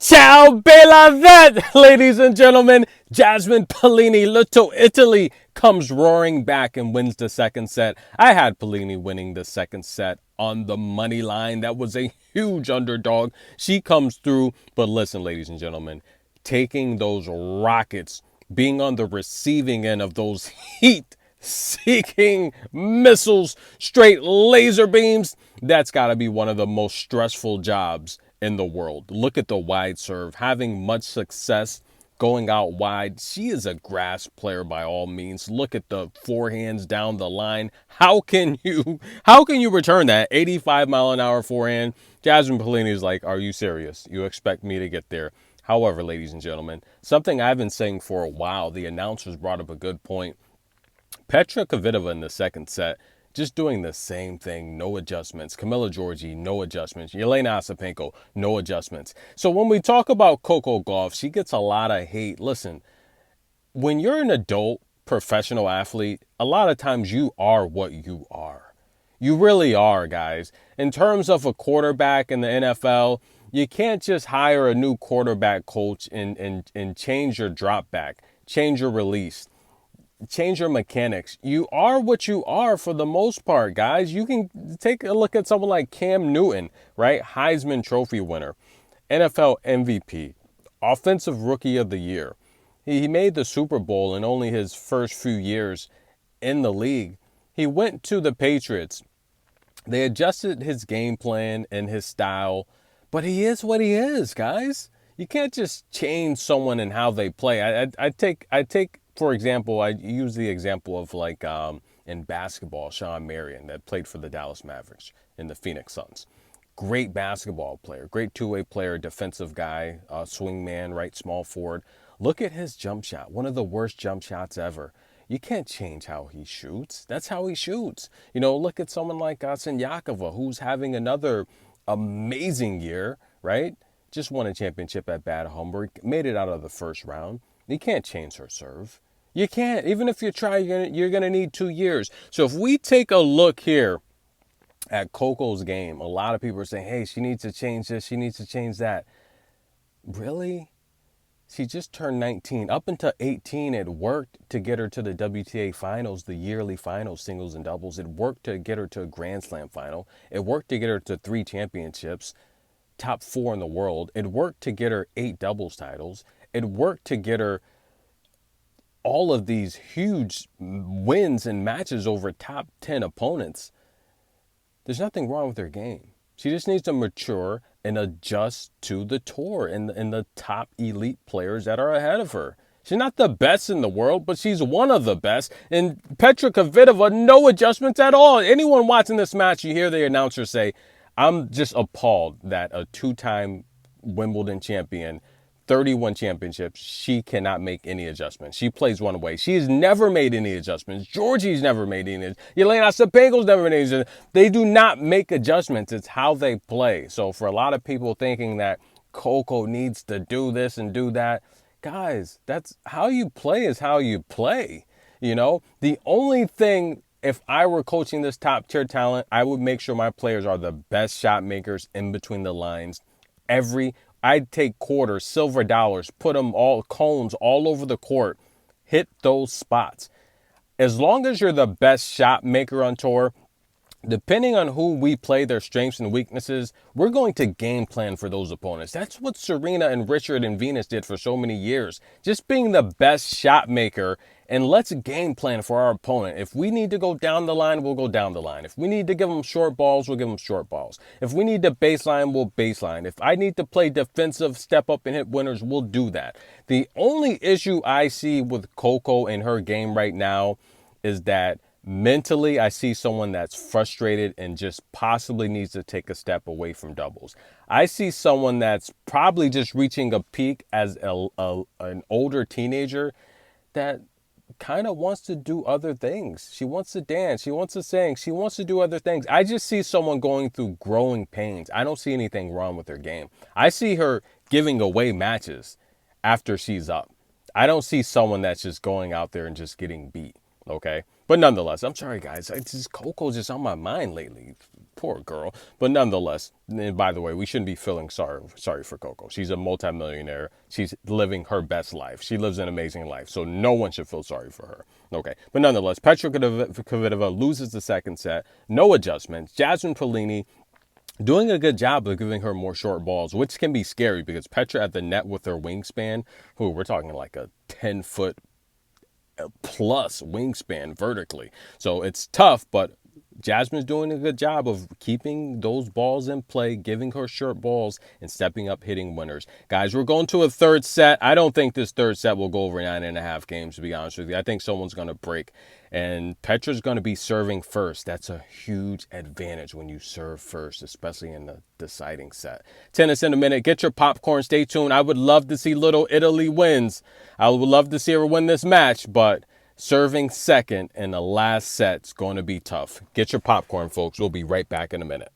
Ciao, bella vet, ladies and gentlemen. Jasmine Paolini, Little Italy, comes roaring back and wins the second set. I had Paolini winning the second set on the money line. That was a huge underdog. She comes through. But listen, ladies and gentlemen, taking those rockets, being on the receiving end of those heat seeking missiles, straight laser beams, that's got to be one of the most stressful jobs in the world. Look at the wide serve, having much success going out wide. She is a grass player by all means. Look at the forehands down the line. How can you return that 85-mile-an-hour forehand? Jasmine Paolini is like, are you serious? You expect me to get there? However, ladies and gentlemen, something I've been saying for a while, the announcers brought up a good point. Petra Kvitova in the second set, just doing the same thing, no adjustments. Camila Giorgi, no adjustments. Yelena Ostapenko, no adjustments. So when we talk about Coco Gauff, she gets a lot of hate. Listen, when you're an adult professional athlete, a lot of times you are what you are. You really are, guys. In terms of a quarterback in the NFL, you can't just hire a new quarterback coach and change your drop back, change your release, change your mechanics. You are what you are for the most part, guys. You can take a look at someone like Cam Newton, right? Heisman Trophy winner, NFL MVP, Offensive Rookie of the Year. He made the Super Bowl in only his first few years in the league. He went to the Patriots. They adjusted his game plan and his style, but he is what he is, guys. You can't just change someone and how they play. I take for example, I use the example of like in basketball, Sean Marion that played for the Dallas Mavericks and the Phoenix Suns. Great basketball player, great two-way player, defensive guy, swing man, right, small forward. Look at his jump shot, one of the worst jump shots ever. You can't change how he shoots. That's how he shoots. You know, look at someone like Yakova, who's having another amazing year, right? Just won a championship at Bad Homburg, made it out of the first round. You can't change her serve. You can't. Even if you try, you're gonna need 2 years. So if we take a look here at Coco's game, a lot of people are saying, hey, she needs to change this, she needs to change that. Really? She just turned 19. Up until 18, it worked to get her to the WTA finals, the yearly finals, singles and doubles. It worked to get her to a Grand Slam final. It worked to get her to 3 championships, top 4 in the world. It worked to get her 8 doubles titles. It worked to get her all of these huge wins and matches over top 10 opponents. There's nothing wrong with her game. She just needs to mature and adjust to the tour and the top elite players that are ahead of her. She's not the best in the world, but she's one of the best. And Petra Kvitova, no adjustments at all. Anyone watching this match, you hear the announcer say, I'm just appalled that a 2-time Wimbledon champion, 31 championships, she cannot make any adjustments. She plays one way. She's never made any adjustments. Georgie's never made any. Yelena Ostapenko's never made any adjustments. They do not make adjustments. It's how they play. So for a lot of people thinking that Coco needs to do this and do that, guys, that's how you play is how you play. You know, the only thing, if I were coaching this top tier talent, I would make sure my players are the best shot makers in between the lines. I'd take quarters, silver dollars, put them all, cones all over the court, hit those spots. As long as you're the best shot maker on tour, depending on who we play, their strengths and weaknesses, we're going to game plan for those opponents. That's what Serena and Richard and Venus did for so many years. Just being the best shot maker, and let's game plan for our opponent. If we need to go down the line, we'll go down the line. If we need to give them short balls, we'll give them short balls. If we need to baseline, we'll baseline. If I need to play defensive, step up and hit winners, we'll do that. The only issue I see with Coco in her game right now is that mentally, I see someone that's frustrated and just possibly needs to take a step away from doubles. I see someone that's probably just reaching a peak as an older teenager that kind of wants to do other things. She wants to dance. She wants to sing. She wants to do other things. I just see someone going through growing pains. I don't see anything wrong with her game. I see her giving away matches after she's up. I don't see someone that's just going out there and just getting beat. Okay. But But nonetheless, I'm sorry, guys. Coco's just on my mind lately. Poor girl. But nonetheless, and by the way, we shouldn't be feeling sorry for Coco. She's a multimillionaire. She's living her best life. She lives an amazing life. So no one should feel sorry for her. Okay. But nonetheless, Petra Kvitova loses the second set. No adjustments. Jasmine Paolini doing a good job of giving her more short balls, which can be scary because Petra at the net with her wingspan, who we're talking like a 10-foot plus wingspan vertically. So it's tough, but Jasmine's doing a good job of keeping those balls in play, giving her short balls, and stepping up hitting winners. Guys, we're going to a third set. I don't think this third set will go over 9.5 games, to be honest with you. I think someone's going to break, and Petra's going to be serving first. That's a huge advantage when you serve first, especially in the deciding set. Tennis in a minute. Get your popcorn. Stay tuned. I would love to see Little Italy wins. I would love to see her win this match, but serving second in the last set's going to be tough. Get your popcorn, folks. We'll be right back in a minute.